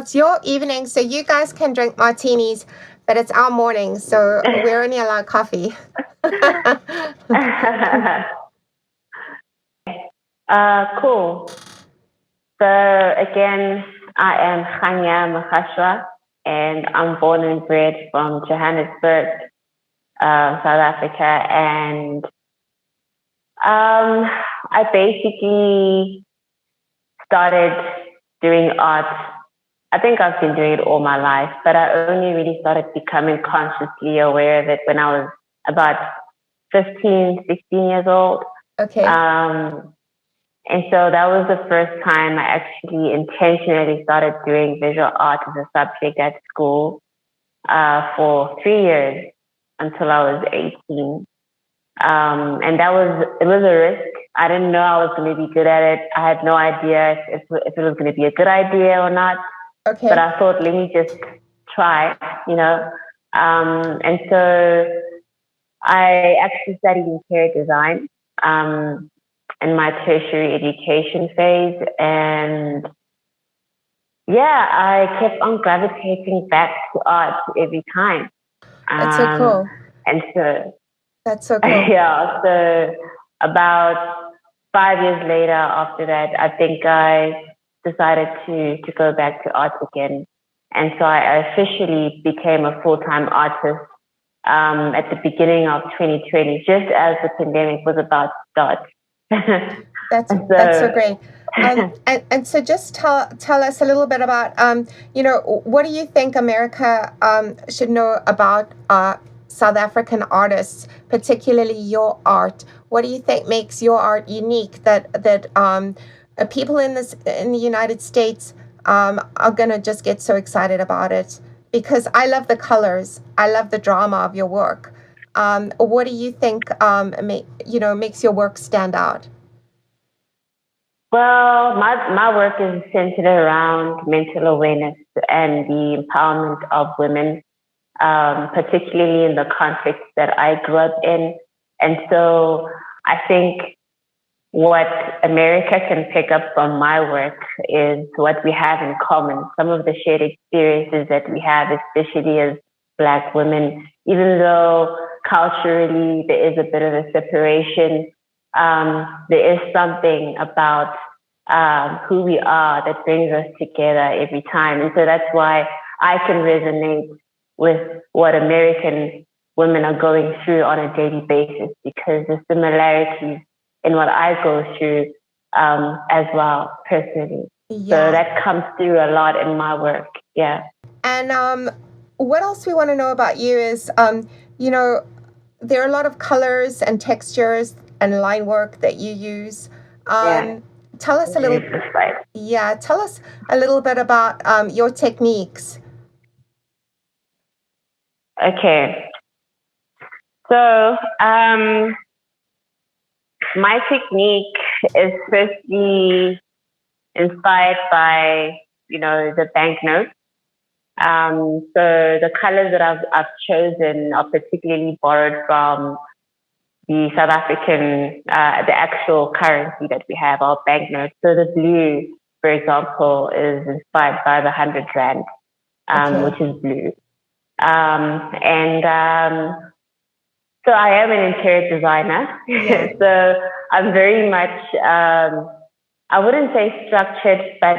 it's your evening, so you guys can drink martinis, but it's our morning, so we're only allowed coffee. Cool. So again, I am Khanya Makashwa, and I'm born and bred from Johannesburg, South Africa, and I basically started doing art. I think I've been doing it all my life, but I only really started becoming consciously aware of it when I was about 15, 16 years old. Okay. And so that was the first time I actually intentionally started doing visual art as a subject at school for 3 years until I was 18. And it was a risk. I didn't know I was going to be good at it. I had no idea if it was going to be a good idea or not. Okay. But I thought, let me just try, you know. And so I actually studied interior design in my tertiary education phase. And yeah, I kept on gravitating back to art every time. That's so cool. And so that's so cool. Yeah, so about 5 years later after that, I think I decided to go back to art again. And so I officially became a full-time artist at the beginning of 2020, just as the pandemic was about to start. That's so great. And so just tell us a little bit about, what do you think America should know about South African artists, particularly your art? What do you think makes your art unique that people in the United States are gonna just get so excited about it? Because I love the colors, I love the drama of your work. What do you think makes your work stand out? Well, my work is centered around mental awareness and the empowerment of women, particularly in the context that I grew up in. And so I think what America can pick up from my work is what we have in common, some of the shared experiences that we have, especially as Black women, even though culturally there is a bit of a separation. There is something about who we are that brings us together every time. And so that's why I can resonate with what American women are going through on a daily basis, because the similarities in what I go through as well, personally. Yeah. So that comes through a lot in my work. Yeah. And what else we want to know about you is, there are a lot of colors and textures and line work that you use. Tell us a little. Yeah, tell us a little bit about your techniques. Okay. So my technique is firstly inspired by, the banknotes. So the colors that I've chosen are particularly borrowed from the South African, the actual currency that we have, our banknotes. So the blue, for example, is inspired by the 100 Rand, which is blue. So I am an interior designer. Yeah. So I'm very much, I wouldn't say structured, but,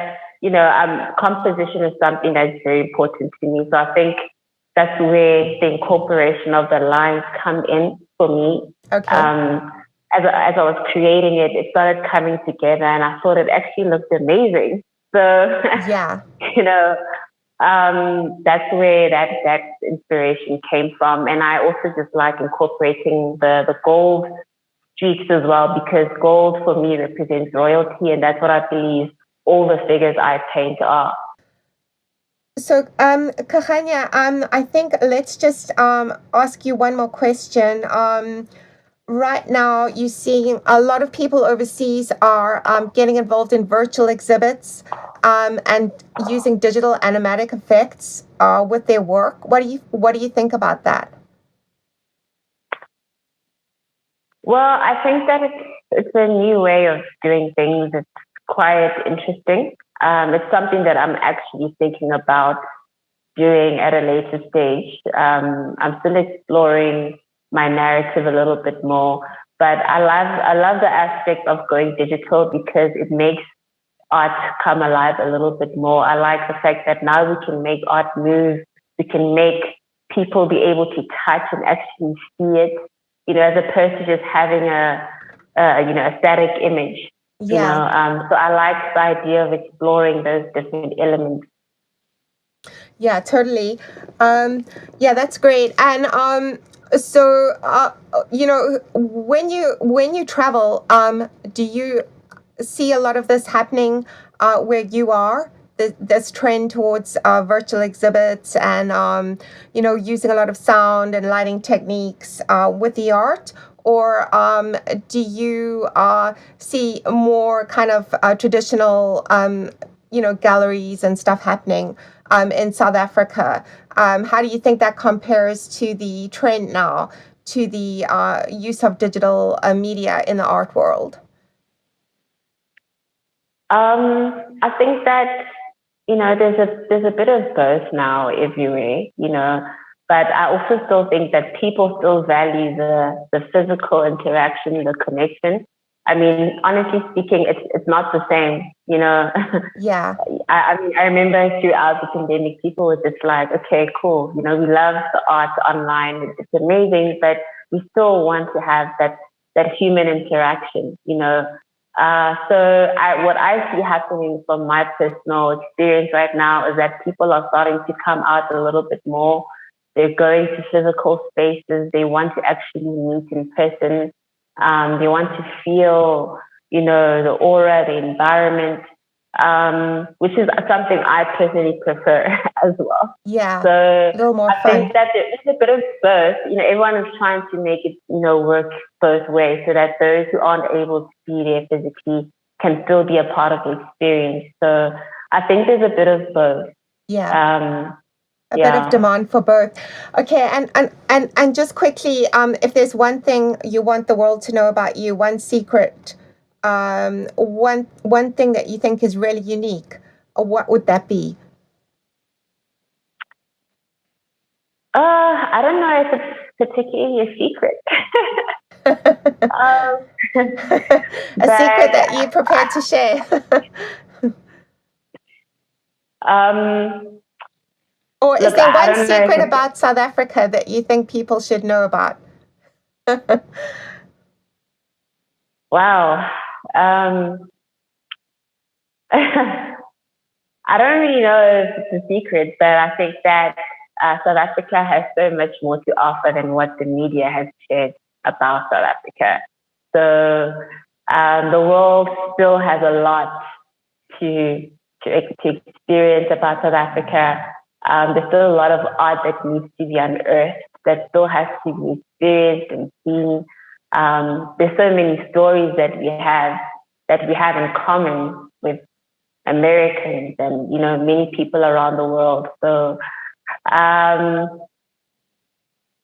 composition is something that's very important to me. So I think that's where the incorporation of the lines come in for me. Okay. As I was creating it, it started coming together, and I thought it actually looked amazing. So, yeah. That's where that inspiration came from. And I also just like incorporating the gold streaks as well, because gold for me represents royalty, and that's what I believe all the figures I paint are. So, Khanya, I think let's just ask you one more question. Right now, you're seeing a lot of people overseas are getting involved in virtual exhibits and using digital animatic effects with their work. What do you think about that? Well, I think that it's a new way of doing things. It's quite interesting. It's something that I'm actually thinking about doing at a later stage. I'm still exploring my narrative a little bit more, but I love the aspect of going digital because it makes art come alive a little bit more. I like the fact that now we can make art move. We can make people be able to touch and actually see it, as opposed to just having a static image. Yeah. So I like the idea of exploring those different elements. Yeah, totally. Yeah, that's great. And so when you travel, do you see a lot of this happening where you are? This trend towards virtual exhibits and using a lot of sound and lighting techniques with the art, or do you see more kind of traditional galleries and stuff happening in South Africa? How do you think that compares to the trend now, to the use of digital media in the art world? I think that there's a bit of both now everywhere, but I also still think that people still value the physical interaction, the connection. I mean, honestly speaking, it's not the same, Yeah. I remember throughout the pandemic, people were just like, okay, cool, we love the art online, it's amazing, but we still want to have that human interaction, what I see happening from my personal experience right now is that people are starting to come out a little bit more. They're going to physical spaces. They want to actually meet in person. They want to feel, the aura, the environment, which is something I personally prefer as well. Yeah. So A little more I fun. think that there's a bit of both. Everyone is trying to make it, work both ways so that those who aren't able to be there physically can still be a part of the experience. So I think there's a bit of both. Yeah. A bit of demand for both. Okay, and just quickly, if there's one thing you want the world to know about you, one secret, one thing that you think is really unique, what would that be? I don't know if it's particularly a secret. A secret that you're prepared to share. Or is there one secret about South Africa that you think people should know about? Wow. I don't really know if it's a secret, but I think that South Africa has so much more to offer than what the media has shared about South Africa. So the world still has a lot to experience about South Africa. There's still a lot of art that needs to be unearthed, that still has to be experienced and seen. There's so many stories that we have in common with Americans and many people around the world. So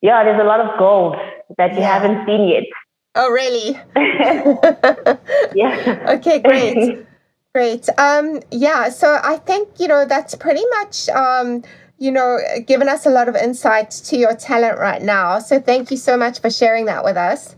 there's a lot of gold that you haven't seen yet. Oh, really? Yeah. Okay, great. Great. So I think, that's pretty much, given us a lot of insights to your talent right now. So thank you so much for sharing that with us.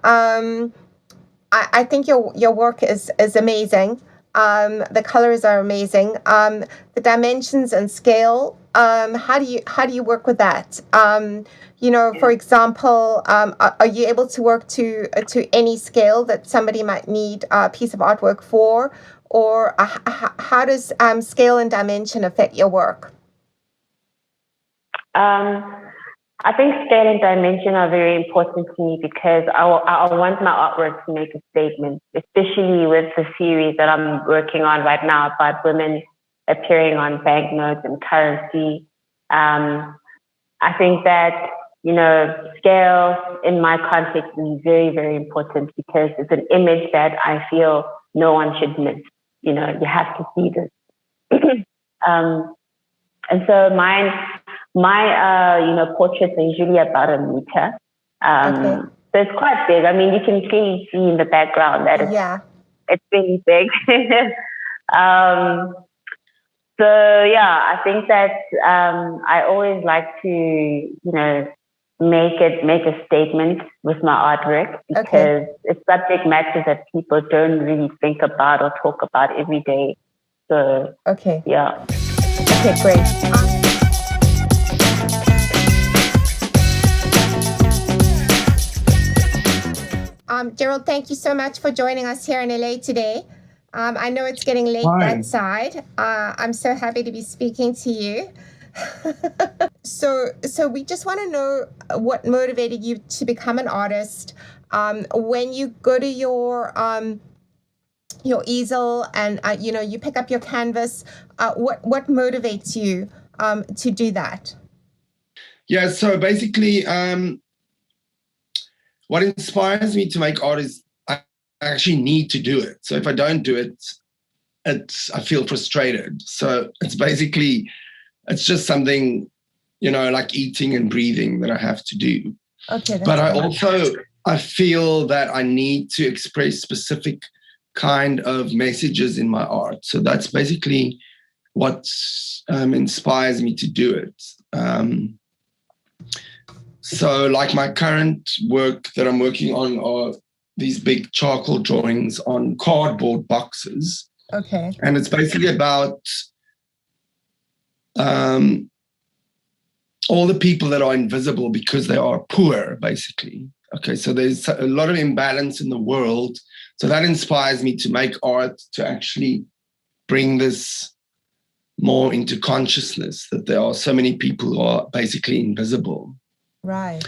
I think your work is amazing. The colors are amazing. The dimensions and scale. How do you work with that? For example, are you able to work to any scale that somebody might need a piece of artwork for, or how does scale and dimension affect your work? I think scale and dimension are very important to me because I want my artwork to make a statement, especially with the series that I'm working on right now about women appearing on banknotes and currency. I think that, scale in my context is very, very important because it's an image that I feel no one should miss. You have to see this. And so my portraits are usually about a meter. Okay. So it's quite big. I mean, you can clearly see in the background that it's really big. Um, so yeah, I think that I always like to, make a statement with my artwork because it's subject matters that people don't really think about or talk about every day. So yeah. Okay, great. Gerald, thank you so much for joining us here in LA today. I know it's getting late that side. I'm so happy to be speaking to you. So we just want to know what motivated you to become an artist. When you go to your easel and you pick up your canvas, what motivates you to do that? Yeah, so basically, what inspires me to make art is I actually need to do it. So if I don't do it, I feel frustrated. So it's just something, like eating and breathing that I have to do. Okay. But I feel that I need to express specific kind of messages in my art. So that's basically what inspires me to do it. So like my current work that I'm working on are these big charcoal drawings on cardboard boxes. Okay. And it's basically about all the people that are invisible because they are poor, basically. Okay, so there's a lot of imbalance in the world. So that inspires me to make art to actually bring this more into consciousness, that there are so many people who are basically invisible. Right.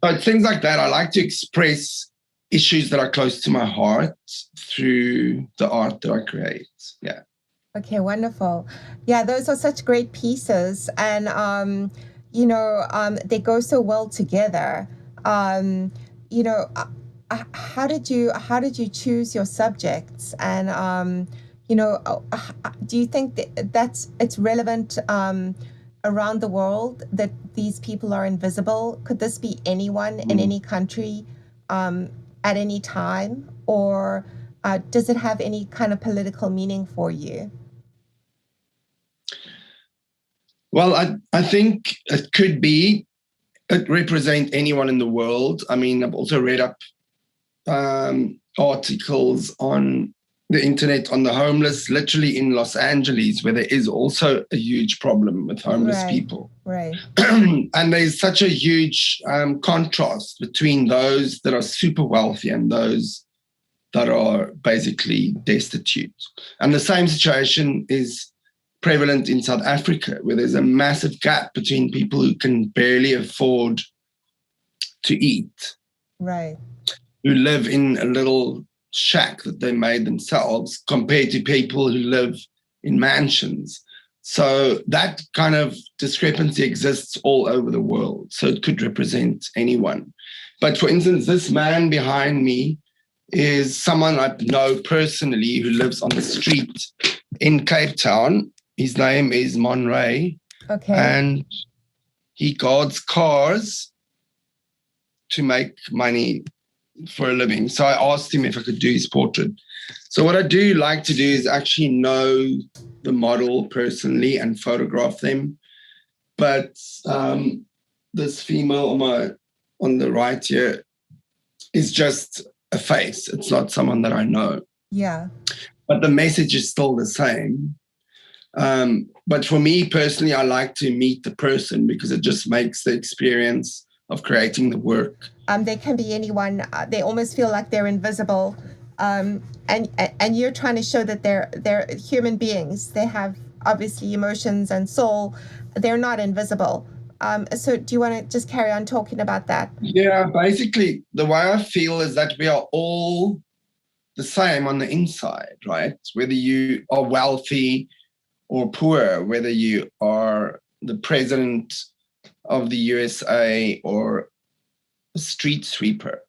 But things like that, I like to express issues that are close to my heart through the art that I create. Yeah. Okay, wonderful. Yeah, those are such great pieces, and they go so well together. How did you choose your subjects, and do you think it's relevant around the world that these people are invisible? Could this be anyone in any country at any time, or does it have any kind of political meaning for you? Well, I think it represent anyone in the world. I mean, I've also read up articles on the internet on the homeless, literally in Los Angeles, where there is also a huge problem with homeless people. Right. And there's such a huge contrast between those that are super wealthy and those that are basically destitute. And the same situation is prevalent in South Africa, where there's a massive gap between people who can barely afford to eat. Right. Who live in a little shack that they made themselves compared to people who live in mansions. So that kind of discrepancy exists all over the world. So it could represent anyone. But for instance, this man behind me is someone I know personally who lives on the street in Cape Town. His name is Monray. Okay. And he guards cars to make money for a living. So I asked him if I could do his portrait. So what I do like to do is actually know the model personally and photograph them. But this female on the right here is just a face. It's not someone that I know. Yeah. But the message is still the same. But for me personally, I like to meet the person because it just makes the experience of creating the work. They can be anyone. They almost feel like they're invisible, and you're trying to show that they're human beings. They have obviously emotions and soul. They're not invisible. So do you want to just carry on talking about that? Yeah, basically the way I feel is that we are all the same on the inside, right? Whether you are wealthy or poor, whether you are the president of the USA or a street sweeper,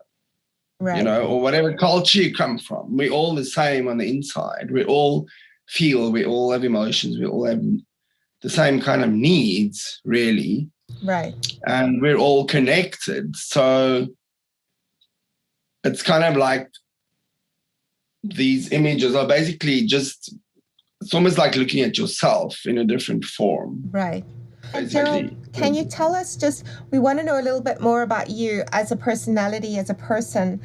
right. Or whatever culture you come from, we're all the same on the inside. We all feel, we all have emotions, we all have the same kind of needs, really. Right. And we're all connected. So it's kind of like these images are basically just it's almost like looking at yourself in a different form. Right. And Basically. Gerald, can you tell us we want to know a little bit more about you as a personality, as a person.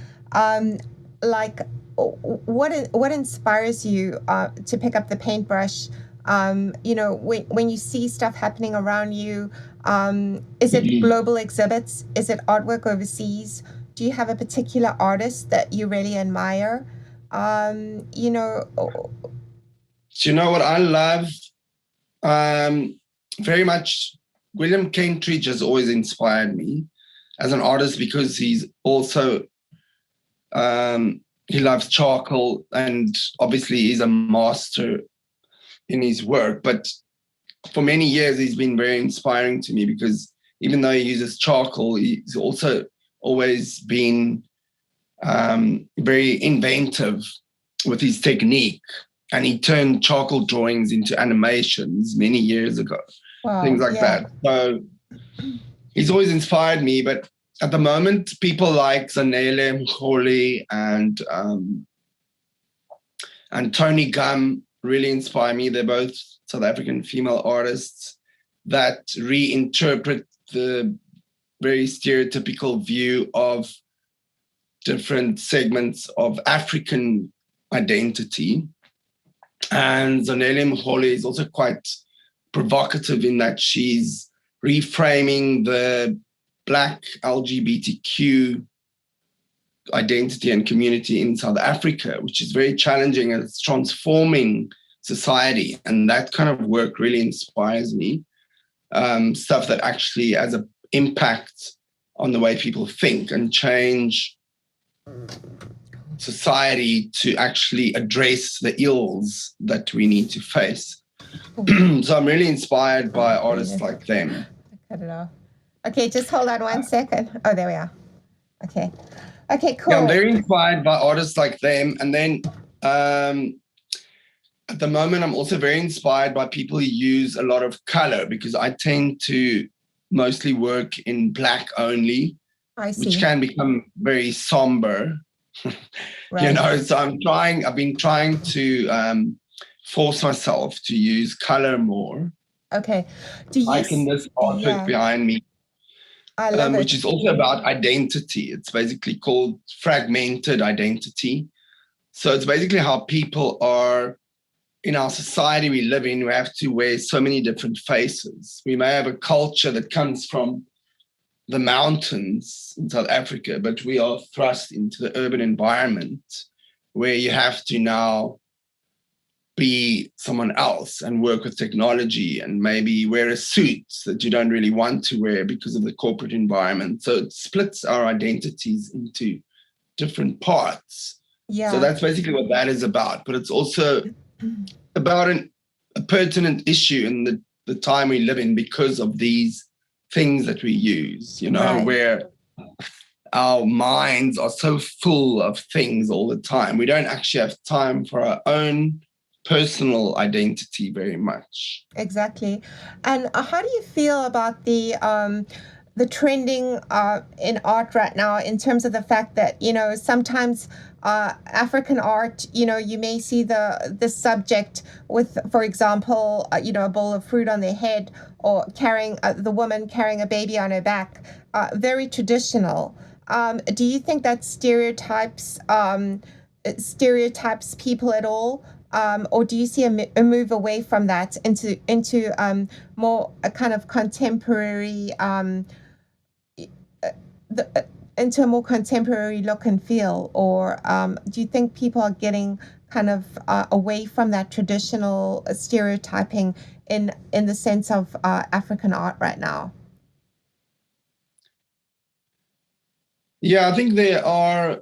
Like, what inspires you to pick up the paintbrush? When you see stuff happening around you, is it global exhibits? Is it artwork overseas? Do you have a particular artist that you really admire? Do you know what I love? Very much, William Kentridge has always inspired me as an artist because he's also, he loves charcoal, and obviously he's a master in his work. But for many years, he's been very inspiring to me because even though he uses charcoal, he's also always been very inventive with his technique. And he turned charcoal drawings into animations many years ago. Wow, things like that. So he's always inspired me. But at the moment, people like Zanele Mkholi and Tony Gum really inspire me. They're both South African female artists that reinterpret the very stereotypical view of different segments of African identity. And Zanele Mkholi is also quite provocative in that she's reframing the Black LGBTQ identity and community in South Africa, which is very challenging, and it's transforming society. And that kind of work really inspires me. Stuff that actually has an impact on the way people think and change society to actually address the ills that we need to face. So I'm really inspired by artists like them. I cut it off. Okay, just hold on 1 second. Oh, there we are. Okay, cool. Yeah, I'm very inspired by artists like them. And then at the moment, I'm also very inspired by people who use a lot of color, because I tend to mostly work in black only, which can become very somber. Right. So I've been trying to force myself to use color more. Okay. Like in this artwork behind me, I love it. which is also about identity. It's basically called fragmented identity. So it's basically how people are in our society we live in. We have to wear so many different faces. We may have a culture that comes from the mountains in South Africa, but we are thrust into the urban environment where you have to now be someone else and work with technology and maybe wear a suit that you don't really want to wear because of the corporate environment. So it splits our identities into different parts. Yeah. So that's basically what that is about. But it's also about a pertinent issue in the time we live in because of these things that we use, Right. where our minds are so full of things all the time. We don't actually have time for our own personal identity very much. Exactly. And how do you feel about the trending in art right now, in terms of the fact that, sometimes African art, you may see the subject with, for example, a bowl of fruit on their head, or carrying the woman carrying a baby on her back, very traditional. Do you think that stereotypes people at all? Or do you see a move away from that into more a kind of contemporary, into a more contemporary look and feel? Or do you think people are getting kind of away from that traditional stereotyping in the sense of African art right now? Yeah, I think there are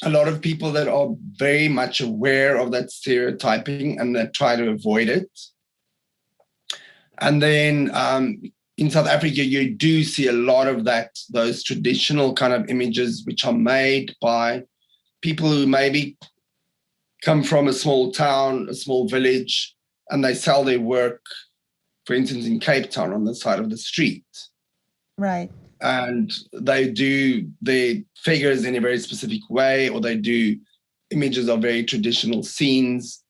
a lot of people that are very much aware of that stereotyping and that try to avoid it. And then in South Africa, you do see a lot of those traditional kind of images which are made by people who maybe come from a small town, a small village, and they sell their work, for instance, in Cape Town on the side of the street. Right. And they do their figures in a very specific way, or they do images of very traditional scenes.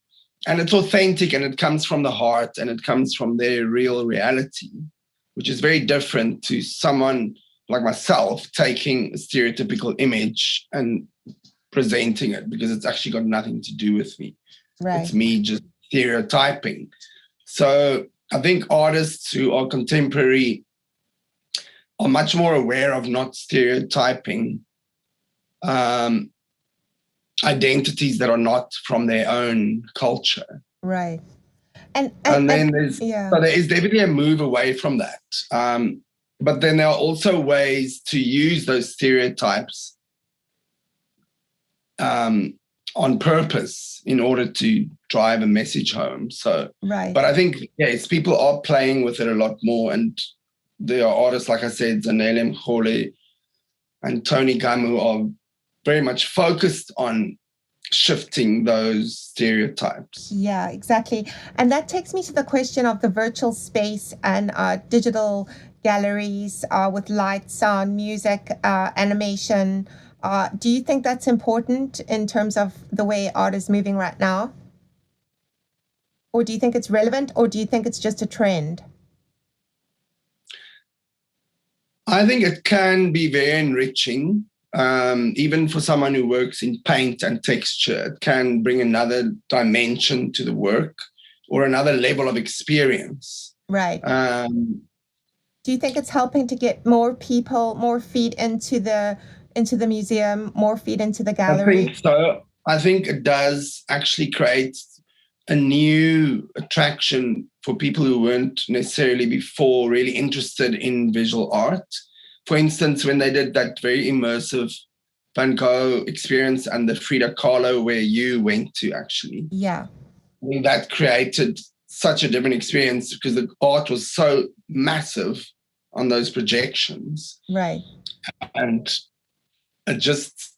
and it's authentic, and it comes from the heart, and it comes from their real reality, which is very different to someone like myself taking a stereotypical image and presenting it, because it's actually got nothing to do with me. Right. It's me just stereotyping. So I think artists who are contemporary are much more aware of not stereotyping identities that are not from their own culture. Right. And then there's there is definitely a move away from that. But then there are also ways to use those stereotypes on purpose in order to drive a message home. So, right. But I think, yes, people are playing with it a lot more. And there are artists, like I said, Zanele Mkhole and Tony Gum, who are very much focused on shifting those stereotypes. Yeah, exactly. And that takes me to the question of the virtual space and digital galleries with light, sound, music, animation. Do you think that's important in terms of the way art is moving right now? Or do you think it's relevant, or do you think it's just a trend? I think it can be very enriching. Even for someone who works in paint and texture, it can bring another dimension to the work or another level of experience. Right. Do you think it's helping to get more people, more feet into the museum, more feet into the gallery? I think so. I think it does actually create a new attraction for people who weren't necessarily before really interested in visual art. For instance, when they did that very immersive Van Gogh experience and the Frida Kahlo where you went to, actually. Yeah. I think that created such a different experience because the art was so massive on those projections. Right. And it just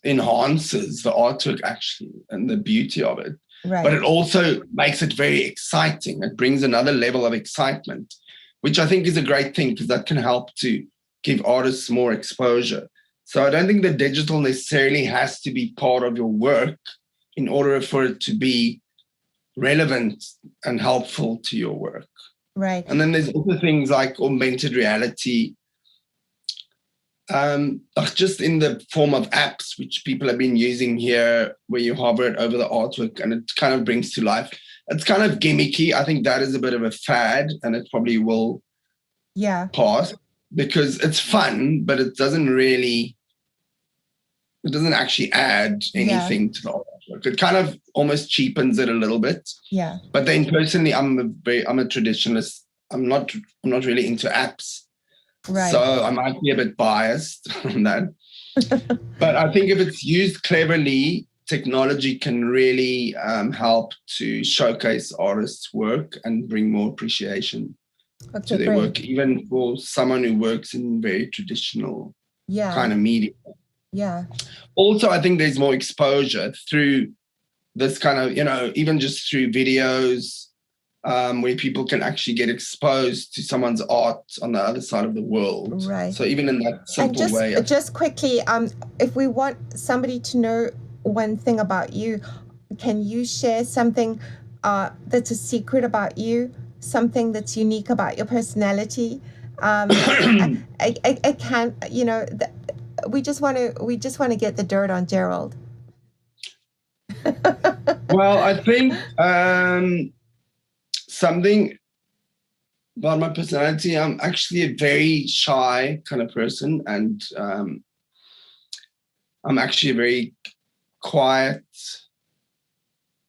enhances the artwork, actually, and the beauty of it. Right. But it also makes it very exciting. It brings another level of excitement, which I think is a great thing because that can help to give artists more exposure. So I don't think the digital necessarily has to be part of your work in order for it to be relevant and helpful to your work. Right. And then there's also things like augmented reality, just in the form of apps, which people have been using here, where you hover it over the artwork and it kind of brings to life. It's kind of gimmicky. I think that is a bit of a fad, and it probably will pass because it's fun, but it doesn't actually add anything to the artwork. It kind of almost cheapens it a little bit. Yeah. But then personally, I'm a traditionalist. I'm not really into apps. Right. So I might be a bit biased on that. But I think if it's used cleverly, technology can really help to showcase artists' work and bring more appreciation to their work, even for someone who works in very traditional kind of media. Yeah. Also, I think there's more exposure through this kind of, even just through videos, where people can actually get exposed to someone's art on the other side of the world. Right. So even in that simple way. Just quickly, if we want somebody to know one thing about you, can you share something that's a secret about you, something that's unique about your personality? I can't, we just want to get the dirt on Gerald. Well, I think something about my personality, I'm actually a very shy kind of person, and I'm actually a very quiet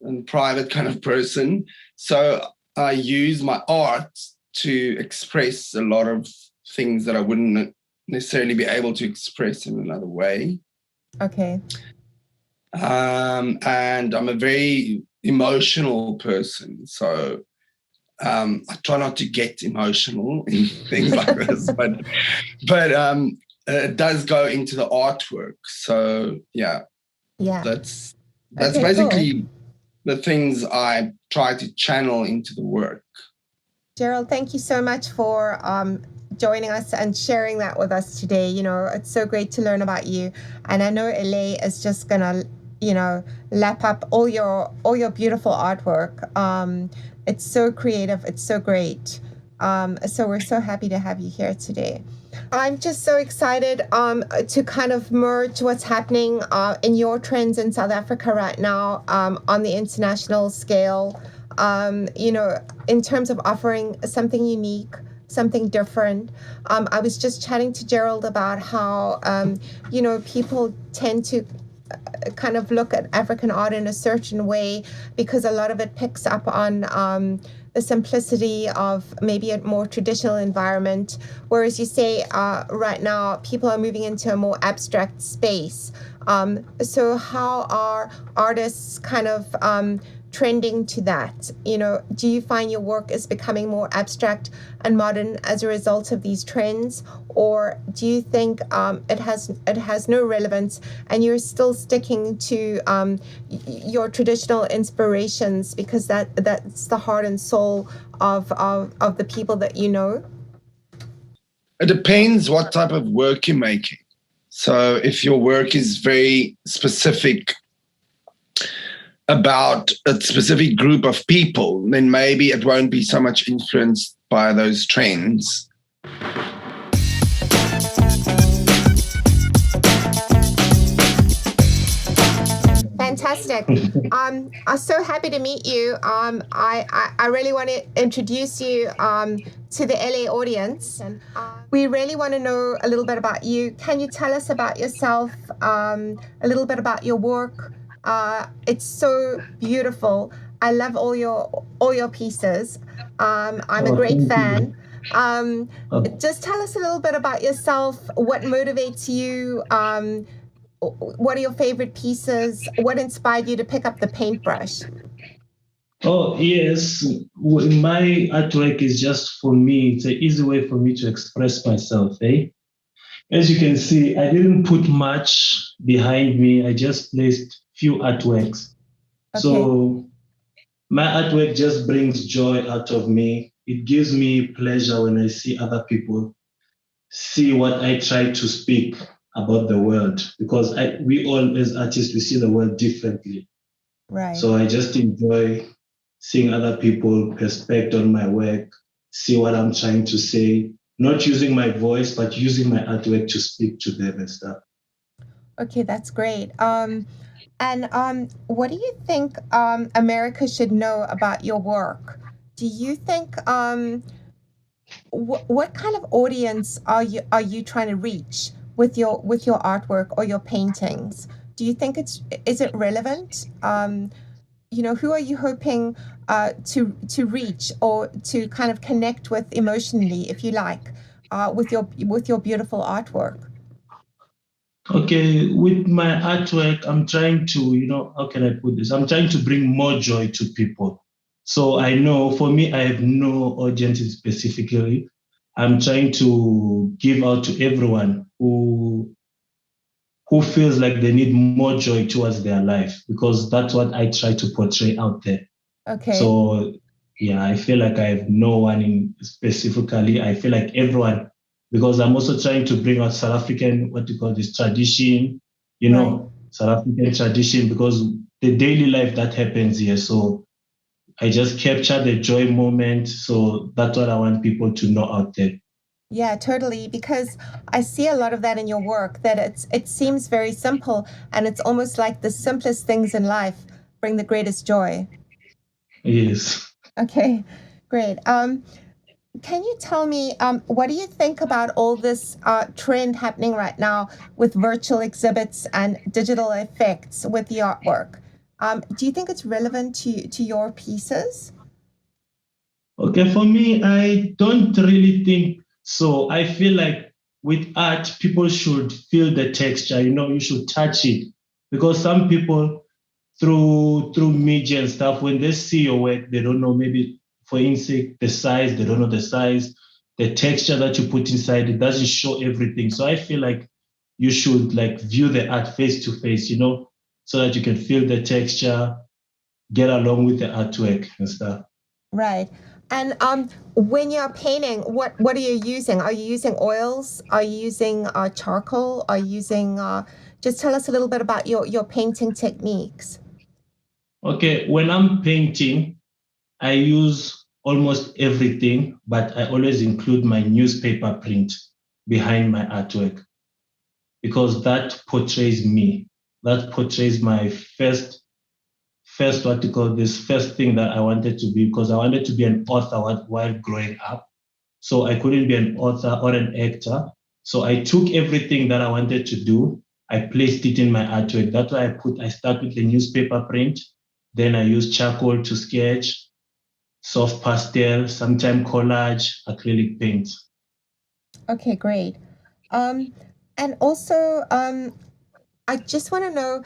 and private kind of person. So I use my art to express a lot of things that I wouldn't necessarily be able to express in another way. Okay. And I'm a very emotional person. So I try not to get emotional in things like this, but it does go into the artwork. So yeah, that's basically the things I try to channel into the work. Gerald, thank you so much for joining us and sharing that with us today. It's so great to learn about you, and I know LA is just gonna lap up all your beautiful artwork. It's so creative. It's so great. So we're so happy to have you here today. I'm just so excited to kind of merge what's happening in your trends in South Africa right now on the international scale. In terms of offering something unique, something different. I was just chatting to Gerald about how, people tend to kind of look at African art in a certain way because a lot of it picks up on the simplicity of maybe a more traditional environment. Whereas you say right now, people are moving into a more abstract space. So how are artists kind of trending to that? Do you find your work is becoming more abstract and modern as a result of these trends, or do you think it has no relevance and you're still sticking to your traditional inspirations because that's the heart and soul of the people that you know? It depends what type of work you're making. So if your work is very specific about a specific group of people, then maybe it won't be so much influenced by those trends. Fantastic. I'm so happy to meet you. I really want to introduce you to the LA audience. And we really want to know a little bit about you. Can you tell us about yourself, a little bit about your work? It's so beautiful. I love all your pieces. I'm a great fan. Just tell us a little bit about yourself. What motivates you? What are your favorite pieces? What inspired you to pick up the paintbrush? Oh, yes. My artwork is just for me. It's an easy way for me to express myself. As you can see, I didn't put much behind me. I just placed few artworks. Okay. So my artwork just brings joy out of me. It gives me pleasure when I see other people see what I try to speak about the world, because we all as artists, we see the world differently. Right. So I just enjoy seeing other people perspect on my work, see what I'm trying to say, not using my voice, but using my artwork to speak to them and stuff. Okay, that's great. And what do you think America should know about your work? Do you think what kind of audience are you trying to reach with your artwork or your paintings? Do you think is it relevant? Who are you hoping to reach or to kind of connect with emotionally, if you like, with your beautiful artwork? Okay, with my artwork, I'm trying to, how can I put this? I'm trying to bring more joy to people. So I know for me, I have no audience specifically. I'm trying to give out to everyone who feels like they need more joy towards their life, because that's what I try to portray out there. Okay. So yeah, I feel like I have no one in specifically. I feel like everyone, because I'm also trying to bring out South African, what you call this tradition, Right. South African tradition, because the daily life that happens here. So I just capture the joy moment. So that's what I want people to know out there. Yeah, totally. Because I see a lot of that in your work, that it seems very simple, and it's almost like the simplest things in life bring the greatest joy. Yes. Okay, great. Can you tell me, what do you think about all this trend happening right now with virtual exhibits and digital effects with the artwork? Do you think it's relevant to your pieces? Okay, for me, I don't really think so. I feel like with art, people should feel the texture, you should touch it. Because some people through media and stuff, when they see your work, they don't know, maybe for instance, the size, they don't know the size, the texture that you put inside, it doesn't show everything. So I feel like you should view the art face to face, so that you can feel the texture, get along with the artwork and stuff. Right. And when you're painting, what are you using? Are you using oils? Are you using charcoal? Are you using? Just tell us a little bit about your painting techniques. Okay, when I'm painting, I use almost everything, but I always include my newspaper print behind my artwork because that portrays me. That portrays my first what you call this first thing that I wanted to be, because I wanted to be an author while growing up. So I couldn't be an author or an actor. So I took everything that I wanted to do, I placed it in my artwork. That's why I start with the newspaper print, then I use charcoal to sketch, soft pastel, sometimes collage, acrylic paint. Okay, great. And also, I just want to know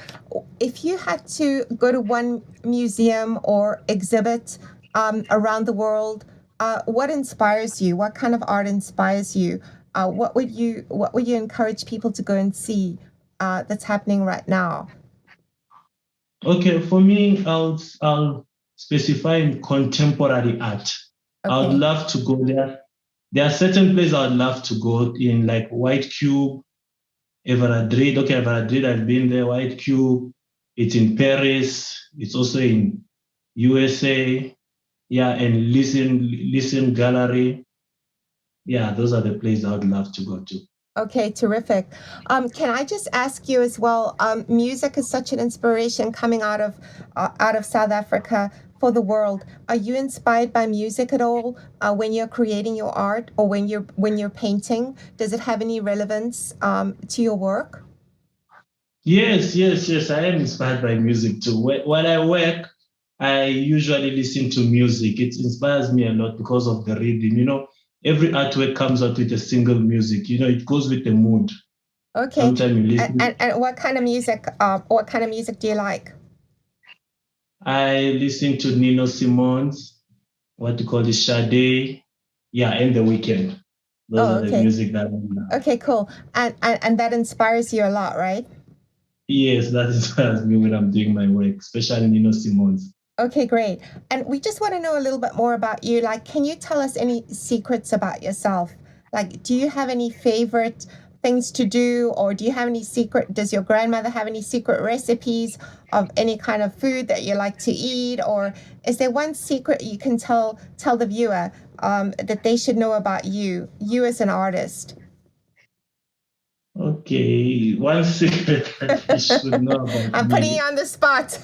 if you had to go to one museum or exhibit around the world, what inspires you? What kind of art inspires you? What would you encourage people to go and see that's happening right now? Okay, for me, I'll specify in contemporary art. I would Okay. love to go there. There are certain places I would love to go in, like White Cube, Everadrid. Okay, Everadrid, I've been there. White Cube, it's in Paris. It's also in USA. Yeah, and Listen Gallery. Yeah, those are the places I would love to go to. Okay, terrific. Can I just ask you as well? Music is such an inspiration coming out of South Africa for the world. Are you inspired by music at all when you're creating your art or when you're painting? Does it have any relevance to your work? Yes. I am inspired by music too. While I work, I usually listen to music. It inspires me a lot because of the rhythm. Every artwork comes out with a single music. It goes with the mood. Okay. Sometimes you listen. And what kind of music? What kind of music do you like? I listen to Nino Simone's, what you call the Sade, yeah, and The Weeknd. Those are the music that I love. Okay, cool. And that inspires you a lot, right? Yes, that inspires me when I'm doing my work, especially Nino Simone's. Okay, great. And we just want to know a little bit more about you. Like, can you tell us any secrets about yourself? Like, do you have any favorite things to do, or do you have any does your grandmother have any secret recipes of any kind of food that you like to eat? Or is there one secret you can tell the viewer that they should know about you as an artist? Okay, one secret that you should know about I'm me. putting you on the spot.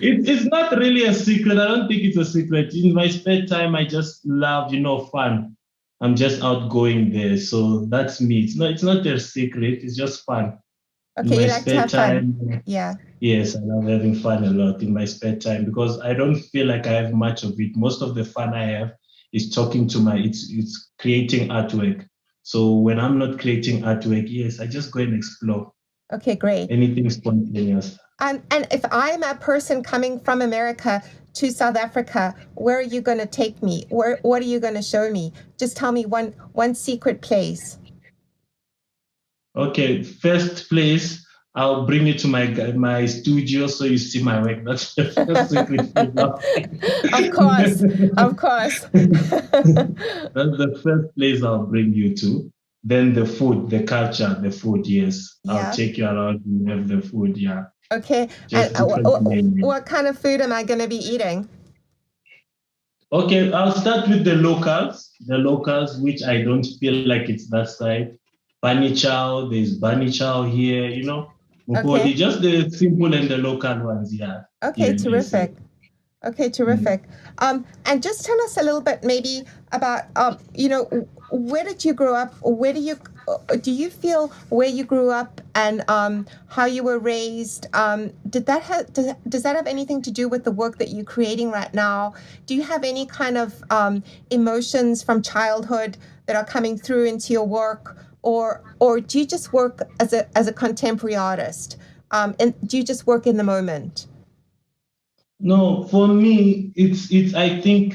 It's not really a secret. I don't think it's a secret. In my spare time, I just love, fun. I'm just outgoing there. So that's me. It's not a secret. It's just fun. Okay, you like to have fun. Yeah. Yes, I love having fun a lot in my spare time because I don't feel like I have much of it. Most of the fun I have is talking to it's creating artwork. So when I'm not creating artwork, yes, I just go and explore. Okay, great. Anything spontaneous. And if I'm a person coming from America to South Africa, where are you going to take me? What are you going to show me? Just tell me one secret place. Okay, first place, I'll bring you to my studio so you see my work. That's the first secret place. Of course. That's the first place I'll bring you to. Then the food, the culture, the food, yes. Yeah. I'll take you around and have the food, yeah. Okay. And what kind of food am I going to be eating? Okay, I'll start with the locals, which I don't feel like it's that side. Bani chow, there's bani chow here, Mukodi, just the simple and the local ones, yeah. Okay, terrific. Okay, terrific. And just tell us a little bit maybe about, where did you grow up? Where do you feel where you grew up and how you were raised? Does that have anything to do with the work that you're creating right now? Do you have any kind of emotions from childhood that are coming through into your work? Or do you just work as a contemporary artist? And do you just work in the moment? No, for me, it's. I think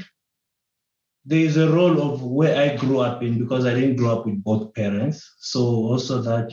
there is a role of where I grew up in because I didn't grow up with both parents. So also that,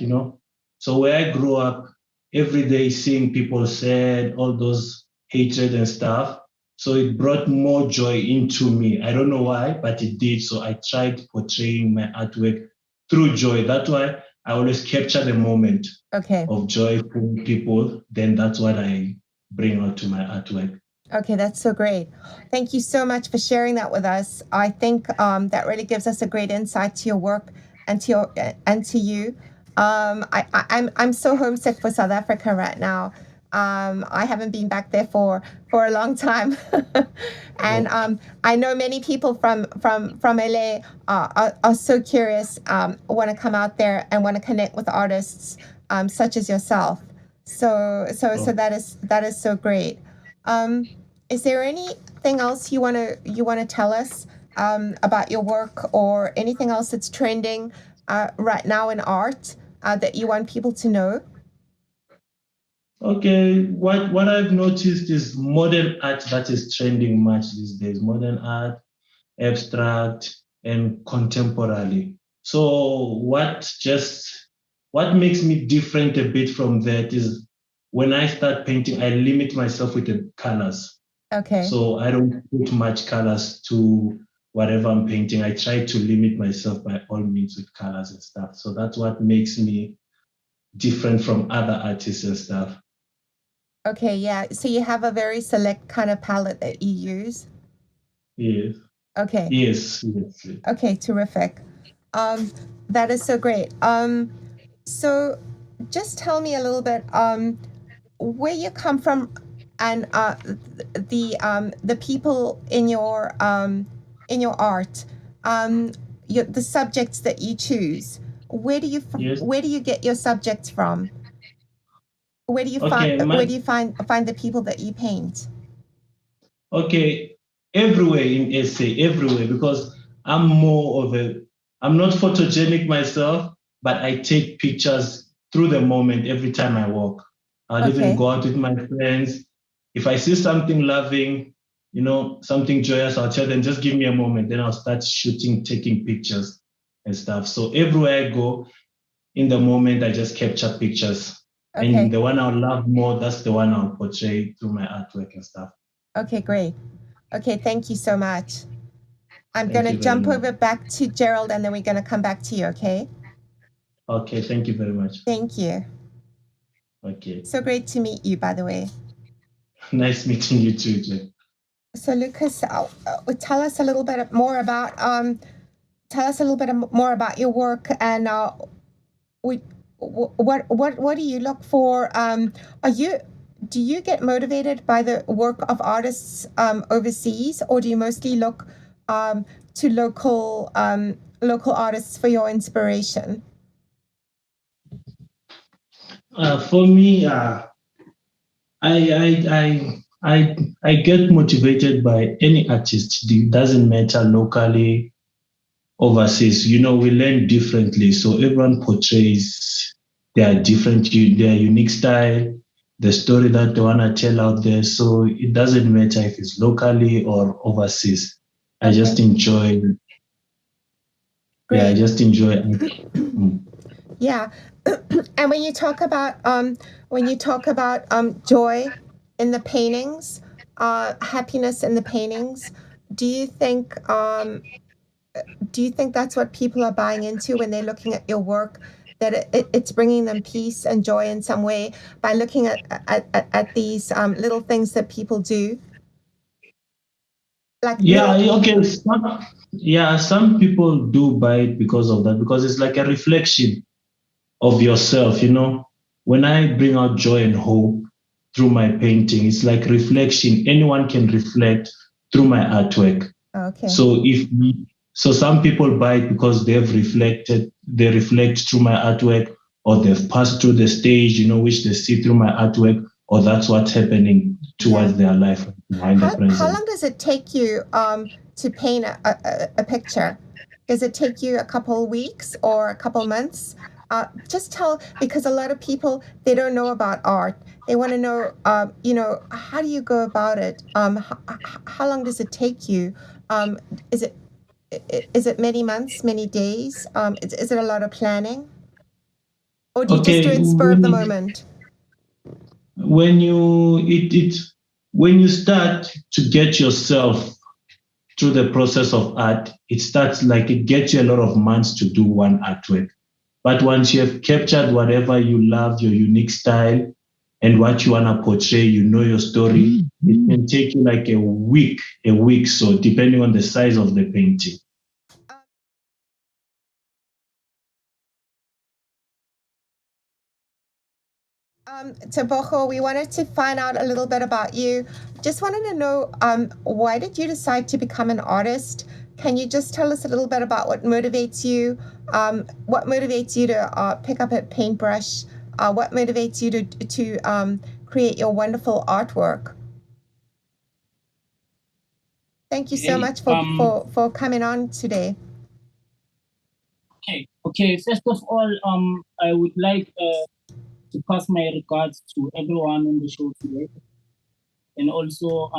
so where I grew up, every day seeing people sad, all those hatred and stuff. So it brought more joy into me. I don't know why, but it did. So I tried portraying my artwork through joy. That's why I always capture the moment of joy for people. Then that's what I bring out to my artwork. Okay, that's so great. Thank you so much for sharing that with us. I think that really gives us a great insight to your work and to you. I'm so homesick for South Africa right now. I haven't been back there for a long time, and I know many people from LA are so curious, want to come out there and want to connect with artists such as yourself. So that is so great. Is there anything else you want to tell us about your work, or anything else that's trending right now in art that you want people to know? Okay, what I've noticed is modern art that is trending much these days. Modern art, abstract, and contemporary. So what makes me different a bit from that is when I start painting, I limit myself with the colors. Okay. So I don't put much colors to whatever I'm painting. I try to limit myself by all means with colors and stuff. So that's what makes me different from other artists and stuff. Okay, yeah. So you have a very select kind of palette that you use? Yes. Okay. Yes. Okay, terrific. That is so great. So just tell me a little bit where you come from, and the people in your art, the subjects that you choose. Where do you get your subjects from? Where do you find the people that you paint? Okay, everywhere in SA, everywhere, because I'm not photogenic myself, but I take pictures through the moment every time I walk. I'll even go out with my friends. If I see something loving, something joyous, I'll tell them, just give me a moment. Then I'll start shooting, taking pictures and stuff. So everywhere I go, in the moment, I just capture pictures. Okay. And the one I'll love more, that's the one I'll portray through my artwork and stuff. Okay, great. Okay, thank you so much. I'm going to jump over back to Gerald, and then we're going to come back to you, okay? Okay, thank you very much. Thank you. Okay. So great to meet you, by the way. Nice meeting you too, Jen. So Lucas, tell us a little bit more about your work, and what do you look for? Do you get motivated by the work of artists overseas, or do you mostly look to local artists for your inspiration? For me, I get motivated by any artist. It doesn't matter locally, overseas. We learn differently, so everyone portrays their unique style, the story that they want to tell out there. So it doesn't matter if it's locally or overseas. Okay. I just enjoy. Great. Yeah, I just enjoy it. Yeah. And when you talk about joy in the paintings, happiness in the paintings, do you think that's what people are buying into when they're looking at your work, that it's bringing them peace and joy in some way by looking at these little things that people do? Some people do buy it because of that, because it's like a reflection of yourself. When I bring out joy and hope through my painting, it's like reflection. Anyone can reflect through my artwork. Okay. So some people buy it because they reflect through my artwork, or they've passed through the stage, which they see through my artwork, or that's what's happening towards their life behind the present. How long does it take you to paint a picture? Does it take you a couple weeks or a couple months? Because a lot of people, they don't know about art. They want to know, how do you go about it? How long does it take you? Is it many months, many days? Is it a lot of planning? Or do you just do it spur of the moment? When when you start to get yourself through the process of art, it gets you a lot of months to do one artwork. But once you have captured whatever you love, your unique style, and what you want to portray, you know your story, it can take you like a week, so depending on the size of the painting. Tebogo, we wanted to find out a little bit about you. Just wanted to know, why did you decide to become an artist? Can you just tell us a little bit about what motivates you? What motivates you to pick up a paintbrush? What motivates you to create your wonderful artwork? Thank you so much for coming on today. Okay. First of all, I would like to pass my regards to everyone on the show today, and also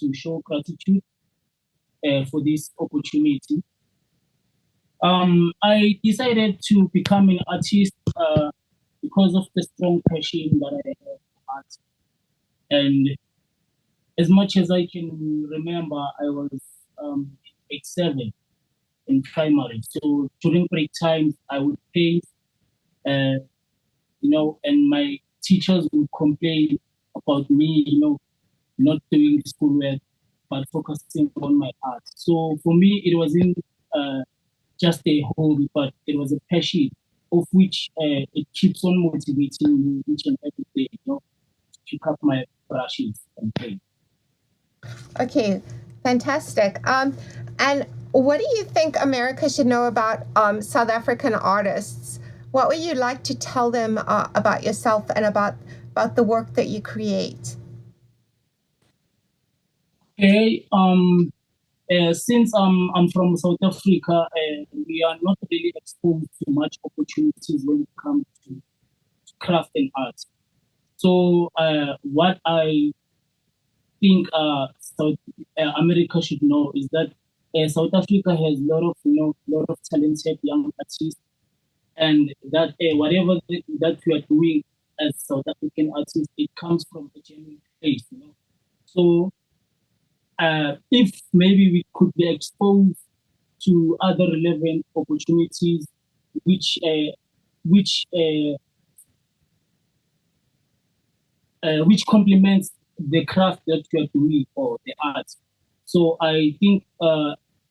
to show gratitude for this opportunity. I decided to become an artist because of the strong passion that I have for art. And as much as I can remember, I was grade 7 in primary. So during break times, I would paint, and my teachers would complain about me, not doing the schoolwork, but focusing on my art. So for me, it wasn't just a hobby, but it was a passion of which it keeps on motivating me each and every day, to pick up my brushes and paint. Okay, fantastic. And what do you think America should know about South African artists? What would you like to tell them about yourself and about the work that you create? Okay. Since I'm from South Africa, we are not really exposed to much opportunities when it comes to craft and art. So what I think America should know is that South Africa has a lot of talented young artists, and that whatever that we are doing as South African artists, it comes from a genuine place. So if maybe we could be exposed to other relevant opportunities, which complements the craft that we are doing or the art. So I think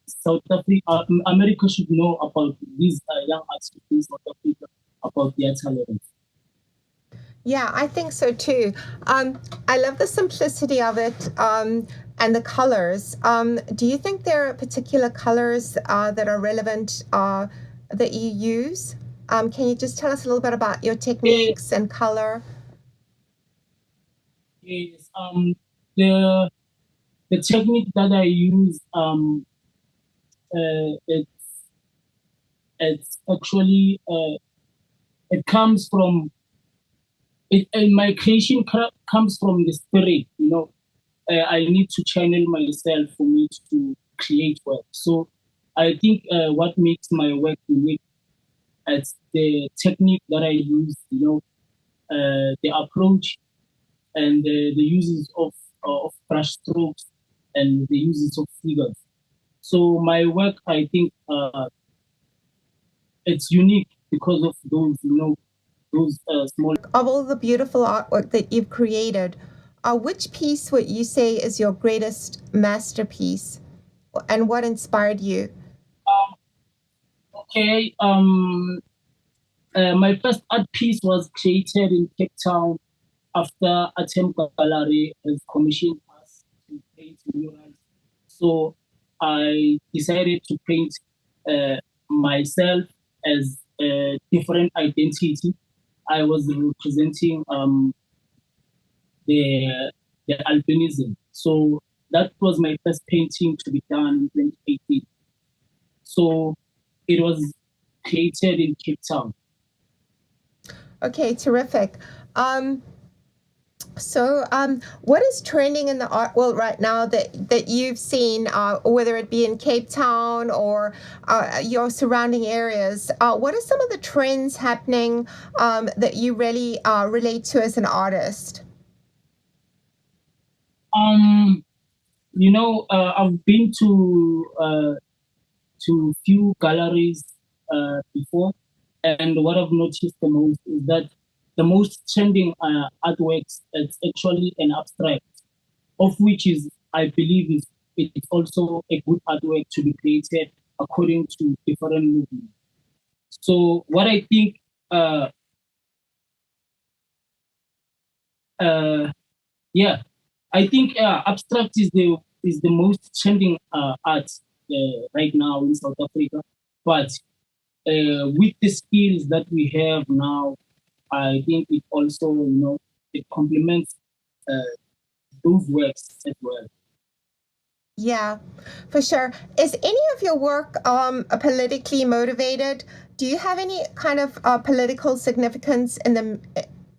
South Africa, America should know about these young artists in South Africa, about their talent. Yeah, I think so too. I love the simplicity of it and the colors. Do you think there are particular colors that are relevant that you use? Can you just tell us a little bit about your techniques and color? Yes. The technique that I use, it's actually it comes from it. My creation comes from the spirit. I need to channel myself for me to create work. So I think what makes my work unique is the technique that I use. The approach and the uses of brush strokes and the uses of figures. So my work, I think, it's unique because of those, those small. Of all the beautiful artwork that you've created, which piece would you say is your greatest masterpiece, and what inspired you? Okay. My first art piece was created in Cape Town after Atem Gallery has commissioned us to paint murals. So I decided to paint myself as a different identity. I was representing the albinism. So that was my first painting to be done in 2018. So it was created in Cape Town. Okay, terrific. So, what is trending in the art world right now that you've seen, whether it be in Cape Town or your surrounding areas? What are some of the trends happening that you really relate to as an artist? I've been to few galleries before, and what I've noticed the most is that the most trending artworks is actually an abstract, of which is I believe it's also a good artwork to be created according to different movements. So what I think, yeah, I think abstract is the most trending art right now in South Africa. But with the skills that we have now, I think it also it complements those works as well. Yeah, for sure. Is any of your work politically motivated? Do you have any kind of political significance in the?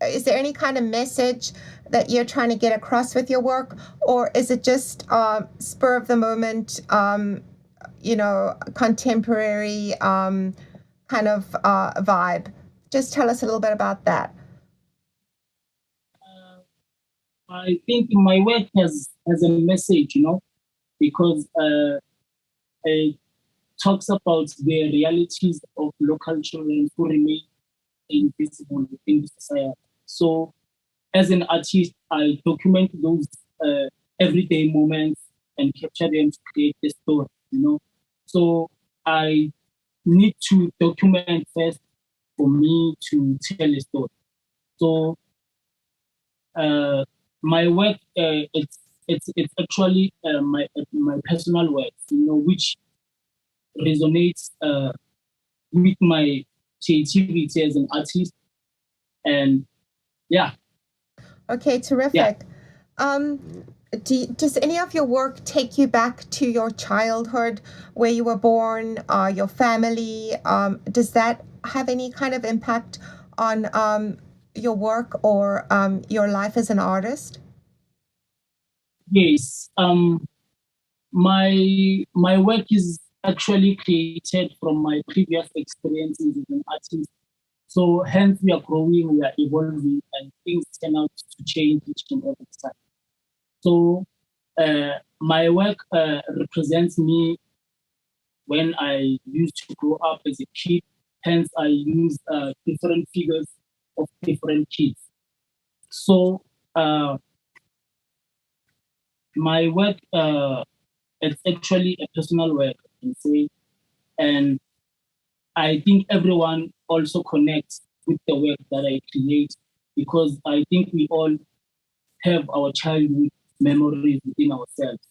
Is there any kind of message that you're trying to get across with your work, or is it just spur of the moment, contemporary kind of vibe? Just tell us a little bit about that. I think my work has a message, because it talks about the realities of local children who remain invisible in the society. So, as an artist, I document those everyday moments and capture them to create the story. So I need to document first for me to tell a story. So my work, it's actually my personal work, which resonates with my creativity as an artist, and yeah. Okay, terrific. Yeah. Does any of your work take you back to your childhood, where you were born, your family? Does that have any kind of impact on your work or your life as an artist? Yes. My work is actually created from my previous experiences as an artist. So hence we are growing, we are evolving, and things turn out to change each and every time. So my work represents me when I used to grow up as a kid. Hence, I use different figures of different kids. So my work, it's actually a personal work, I can say, and I think everyone also connects with the work that I create, because I think we all have our childhood memories within ourselves,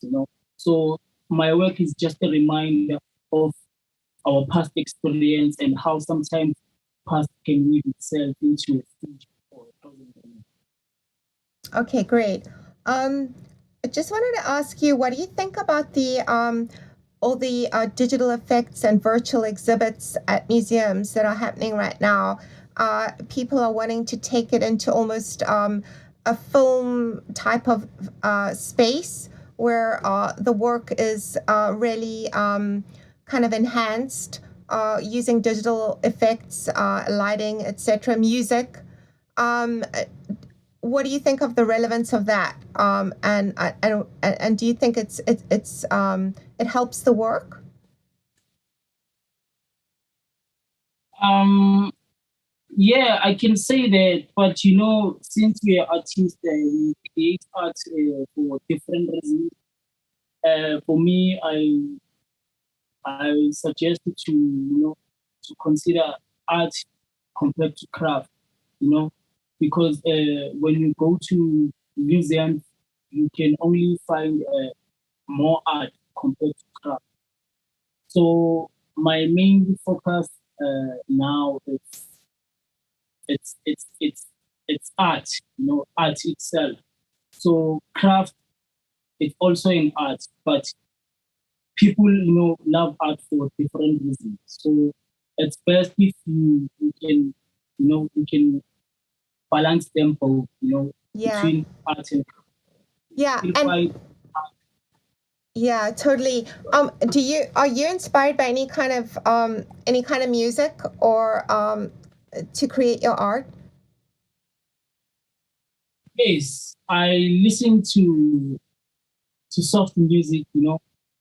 So my work is just a reminder of our past experience and how sometimes past can weave itself into a future or a present. Okay, great. I just wanted to ask you, what do you think about all the digital effects and virtual exhibits at museums that are happening right now? People are wanting to take it into almost a film type of space where the work is really kind of enhanced using digital effects, lighting, etc., music. What do you think of the relevance of that? And do you think it helps the work? Yeah, I can say that, but since we are artists, we create art for different reasons. For me, I suggest to consider art compared to craft, because when you go to museums, you can only find more art compared to craft. So my main focus now is it's art, art itself. So craft is also an art, but people, love art for different reasons. So it's best if you can balance them both, Yeah. between art and craft. Yeah, yeah, totally. Are you inspired by any kind of music or to create your art? Yes, I listen to to soft music,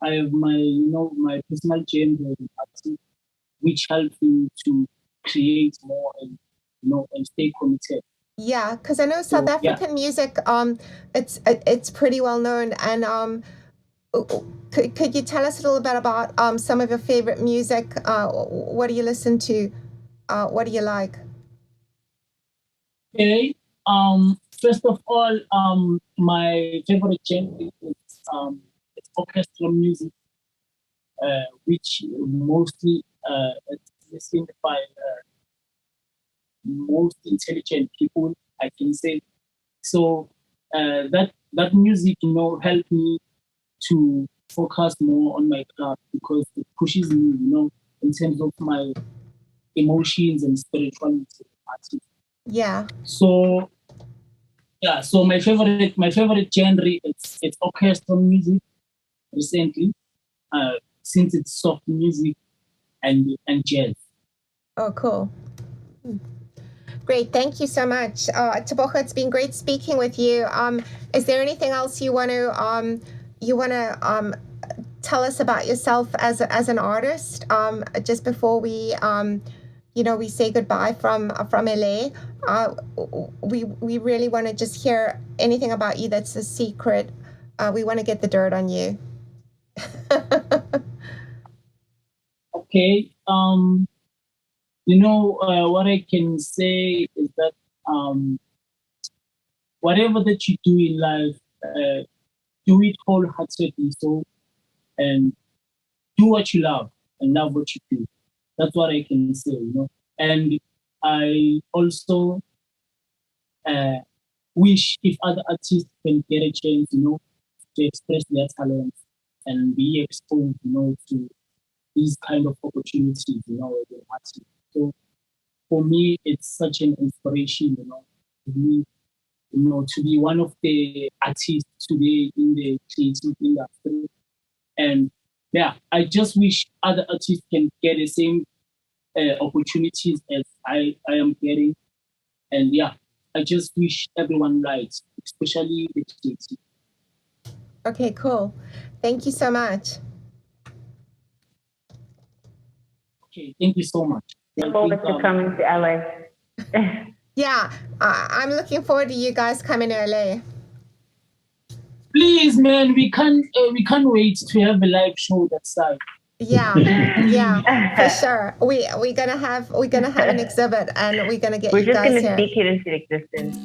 I have my personal genre, which helps me to create more and stay committed. Yeah, because I know South African music, it's pretty well known. And could you tell us a little bit about some of your favorite music? What do you listen to? What do you like? Okay. First of all, my favorite genre is it's orchestral music, which mostly it's listened by most intelligent people, I can say. So that music, helped me to focus more on my craft because it pushes me, in terms of my emotions and spirituality. Yeah. So so my favorite genre it's orchestral music recently, since it's soft music and jazz. Oh, cool. Great, thank you so much, Tebogo. It's been great speaking with you. Is there anything else you want to tell us about yourself as an artist? Just before we we say goodbye from LA. We really want to just hear anything about you that's a secret. We want to get the dirt on you. Okay. What I can say is that whatever that you do in life, do it wholeheartedly. So, and do what you love and love what you do. That's what I can say. And I also wish if other artists can get a chance, to express their talents and be exposed, to these kind of opportunities, as an artist. So for me, it's such an inspiration, to be one of the artists today in the creative industry. And I just wish other artists can get the same opportunities as I am getting. And I just wish everyone likes, especially the kids. Okay, cool. Thank you so much. Okay, thank you so much. Look forward to coming to LA. Yeah, I'm looking forward to you guys coming to LA. Please, man, we can't wait to have a live show that side. Yeah, for sure. We're gonna have an exhibit, and we're gonna get you guys here. We're just gonna speak it into existence.